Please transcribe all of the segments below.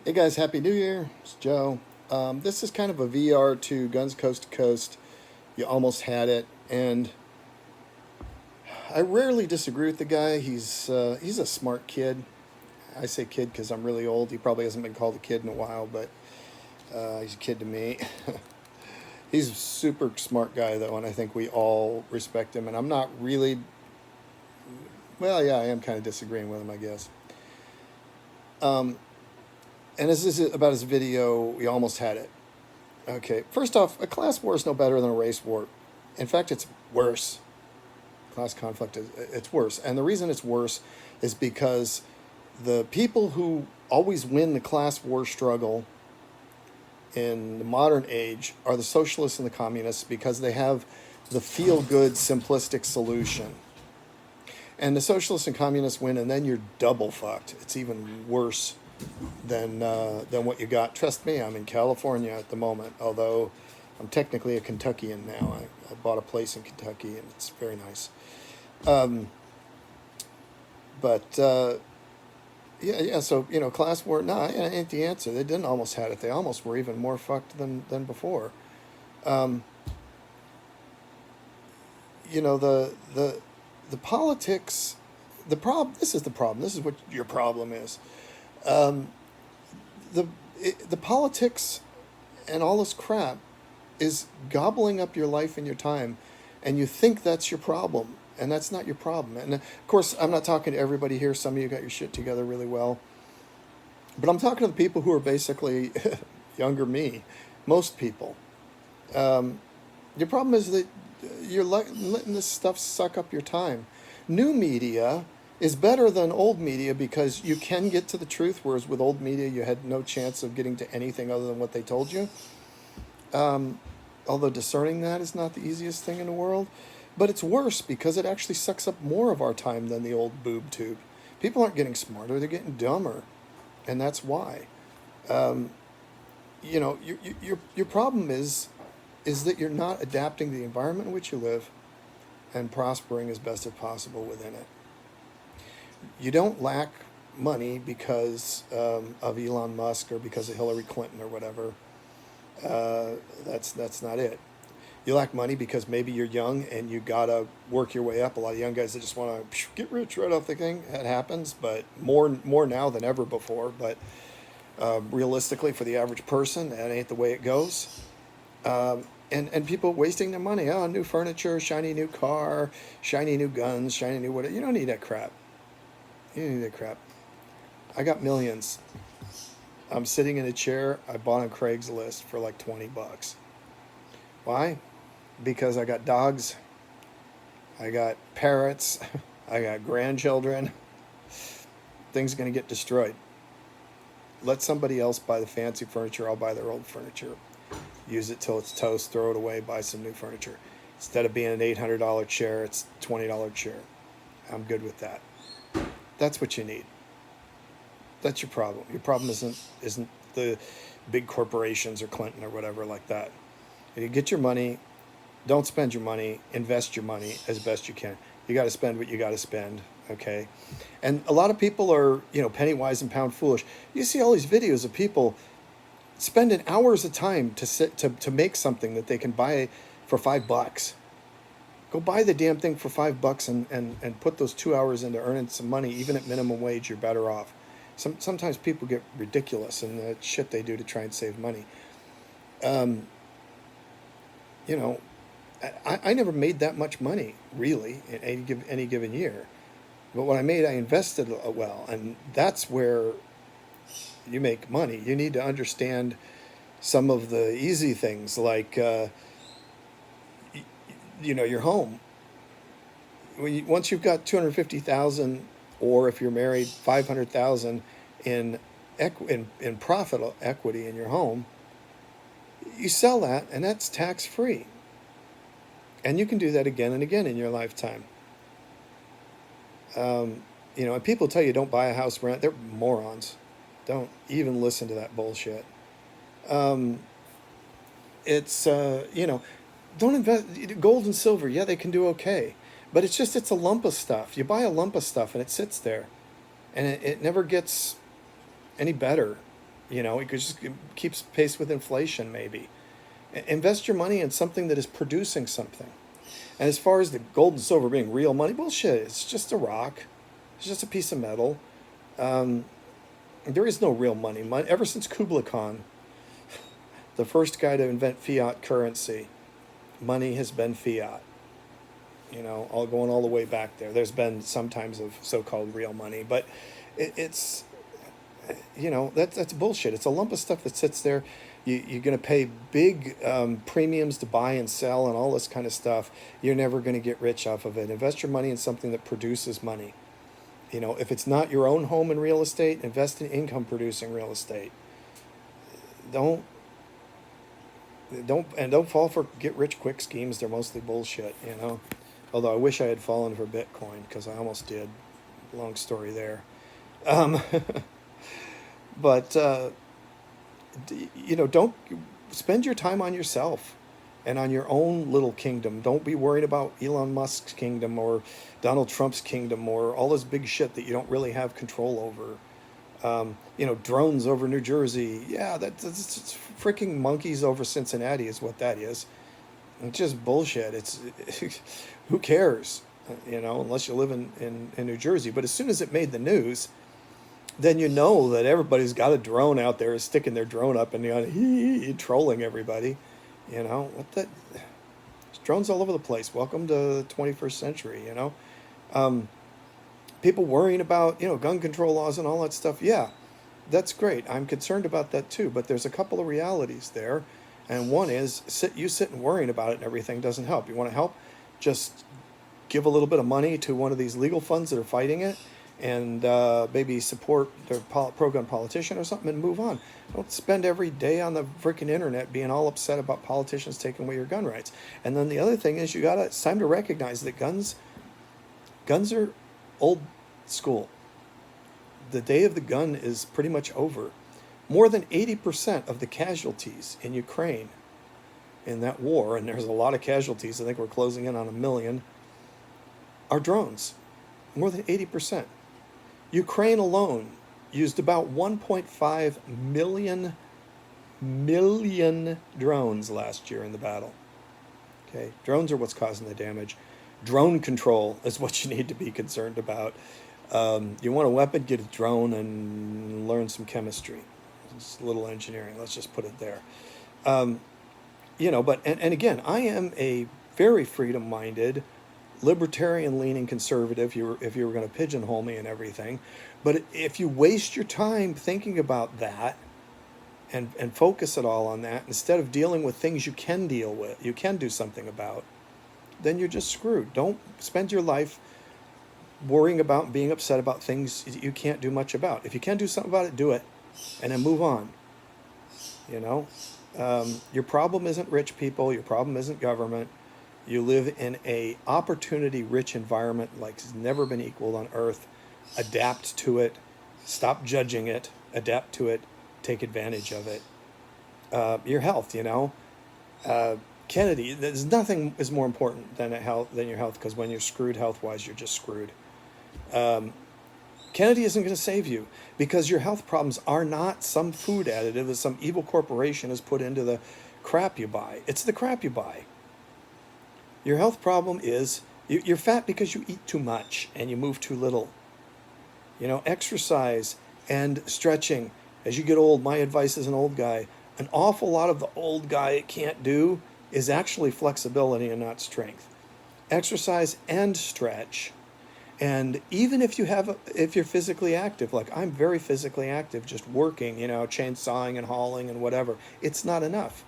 Hey guys, Happy New Year. It's Joe. This is kind of a VR to Guns Coast to Coast. You almost had it, and I rarely disagree with the guy. He's a smart kid. I say kid because I'm really old. He probably hasn't been called a kid in a while, but he's a kid to me. He's a super smart guy though, and I think we all respect him. And I'm not really, well, yeah, I am kind of disagreeing with him, I guess. Um, and this is about his video. We almost had it. Okay, first off, a class war is no better than a race war. In fact, it's worse. Class conflict is it's worse, and the reason it's worse is because the people who always win the class war struggle in the modern age are the socialists and the communists because they have the feel-good, simplistic solution. And the socialists and communists win, and then you're double fucked. It's even worse than what you got. Trust me, I'm in California at the moment, although I'm technically a Kentuckian now. I bought a place in Kentucky, and it's very nice. Um, but yeah. So class war. No, it ain't the answer. They didn't almost had it. They almost were even more fucked than before. Um, the politics. The problem. This is the problem. This is what your problem is. Um, the the politics and all this crap is gobbling up your life and your time, and you think that's your problem, and that's not your problem. And of course, I'm not talking to everybody here. Some of you got your shit together really well, but I'm talking to the people who are basically younger me, most people. Um, your problem is that you're letting this stuff suck up your time. New media is better than old media because you can get to the truth, whereas with old media you had no chance of getting to anything other than what they told you. Um, Although discerning that is not the easiest thing in the world, but it's worse because it actually sucks up more of our time than the old boob tube. People aren't getting smarter; they're getting dumber, and that's why. Um, your problem is that you're not adapting to the environment in which you live and prospering as best as possible within it. You don't lack money because of Elon Musk or because of Hillary Clinton or whatever. That's not it. You lack money because maybe you're young and you gotta work your way up. A lot of young guys that just want to get rich right off the thing. That happens, but more now than ever before. But realistically, for the average person, that ain't the way it goes. And people wasting their money. Oh, new furniture, shiny new car, shiny new guns, shiny new whatever. You don't need that crap. You don't need that crap. I got millions. I'm sitting in a chair I bought on Craigslist for like 20 bucks. Why? Because I got dogs, I got parrots, I got grandchildren. Things are going to get destroyed. Let somebody else buy the fancy furniture. I'll buy their old furniture. Use it till it's toast, throw it away, buy some new furniture. Instead of being an $800 chair, it's a $20 chair. I'm good with that. That's what you need. That's your problem. Your problem isn't the big corporations or Clinton or whatever like that. You get your money, don't spend your money, invest your money as best you can. You got to spend what you got to spend, okay? And a lot of people are, penny wise and pound foolish. You see all these videos of people spending hours of time to make something that they can buy for $5. Go buy the damn thing for $5 and put those 2 hours into earning some money. Even at minimum wage, you're better off. Sometimes people get ridiculous in the shit they do to try and save money. Um, you know, I never made that much money really in any given year, but what I made, I invested well, and that's where you make money. You need to understand some of the easy things like your home. Once you've got 250,000, or if you're married, 500,000 in in profit equity in your home, you sell that, and that's tax free. And you can do that again and again in your lifetime. And people tell you don't buy a house rent. They're morons. Don't even listen to that bullshit. Um, it's don't invest gold and silver. Yeah, they can do okay, but it's a lump of stuff. You buy a lump of stuff and it sits there, and it never gets any better. It could just keeps pace with inflation, maybe. Invest your money in something that is producing something. And as far as the gold and silver being real money, bullshit. It's just a rock. It's just a piece of metal. Um, there is no real money. Ever since Kublai Khan, the first guy to invent fiat currency, money has been fiat. All going all the way back there. There's been some times of so-called real money, but it's that's bullshit. It's a lump of stuff that sits there. You're going to pay big premiums to buy and sell and all this kind of stuff. You're never going to get rich off of it. Invest your money in something that produces money. If it's not your own home in real estate, invest in income producing real estate. Don't fall for get rich quick schemes. They're mostly bullshit. Although I wish I had fallen for Bitcoin, because I almost did. Long story there. Um, but don't spend your time on yourself and on your own little kingdom. Don't be worried about Elon Musk's kingdom or Donald Trump's kingdom or all this big shit that you don't really have control over. Drones over New Jersey. Yeah, that's freaking monkeys over Cincinnati is what that is. It's just bullshit. It's who cares? Unless you live in New Jersey. But as soon as it made the news, then that everybody's got a drone out there sticking their drone up and trolling everybody. What the there's drones all over the place. Welcome to the 21st century. People worrying about gun control laws and all that stuff. Yeah, that's great. I'm concerned about that too. But there's a couple of realities there, and one is sitting worrying about it and everything doesn't help. You want to help? Just give a little bit of money to one of these legal funds that are fighting it, and maybe support their pro-gun politician or something, and move on. Don't spend every day on the freaking internet being all upset about politicians taking away your gun rights. And then the other thing is it's time to recognize that guns are old school. The day of the gun is pretty much over. More than 80% of the casualties in Ukraine in that war, and there's a lot of casualties, I think we're closing in on 1 million, are drones. More than 80%. Ukraine alone used about 1.5 million drones last year in the battle. Okay, drones are what's causing the damage. Drone control is what you need to be concerned about. You want a weapon, get a drone and learn some chemistry. It's a little engineering, let's just put it there. But again, I am a very freedom-minded, libertarian-leaning conservative, if you were going to pigeonhole me and everything. But if you waste your time thinking about that and focus it all on that, instead of dealing with things you can deal with, you can do something about, then you're just screwed. Don't spend your life worrying about being upset about things you can't do much about. If you can do something about it, do it, and then move on. Your problem isn't rich people. Your problem isn't government. You live in a opportunity-rich environment like has never been equaled on Earth. Adapt to it. Stop judging it. Adapt to it. Take advantage of it. Your health, Kennedy, there's nothing is more important than your health, because when you're screwed health-wise, you're just screwed. Kennedy isn't going to save you, because your health problems are not some food additive that some evil corporation has put into the crap you buy. It's the crap you buy. Your health problem is you're fat because you eat too much and you move too little. Exercise and stretching. As you get old, my advice as an old guy, an awful lot of the old guy can't do is actually flexibility and not strength. Exercise and stretch. And even if you're physically active, like I'm very physically active, just working, chainsawing and hauling and whatever, it's not enough.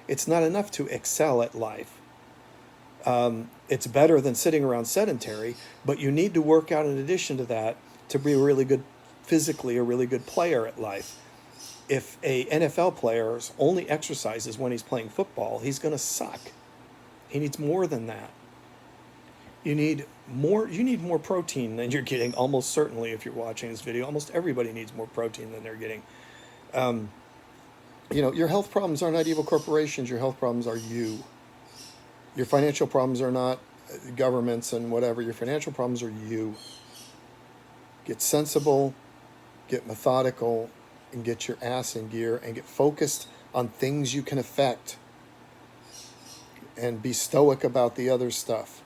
It's not enough to excel at life. It's better than sitting around sedentary, but you need to work out in addition to that to be physically a really good player at life. If a NFL player only exercises when he's playing football, he's going to suck. He needs more than that. You need more protein than you're getting, almost certainly, if you're watching this video. Almost everybody needs more protein than they're getting. Your health problems are not evil corporations. Your health problems are you. Your financial problems are not governments and whatever. Your financial problems are you. Get sensible, get methodical, and get your ass in gear and get focused on things you can affect and be stoic about the other stuff.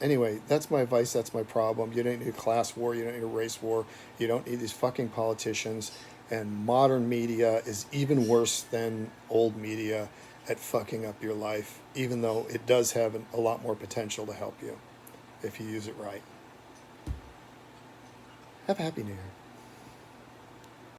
Anyway, that's my advice. That's my problem. You don't need a class war. You don't need a race war. You don't need these fucking politicians. And modern media is even worse than old media at fucking up your life, even though it does have a lot more potential to help you if you use it right. Have a happy New Year.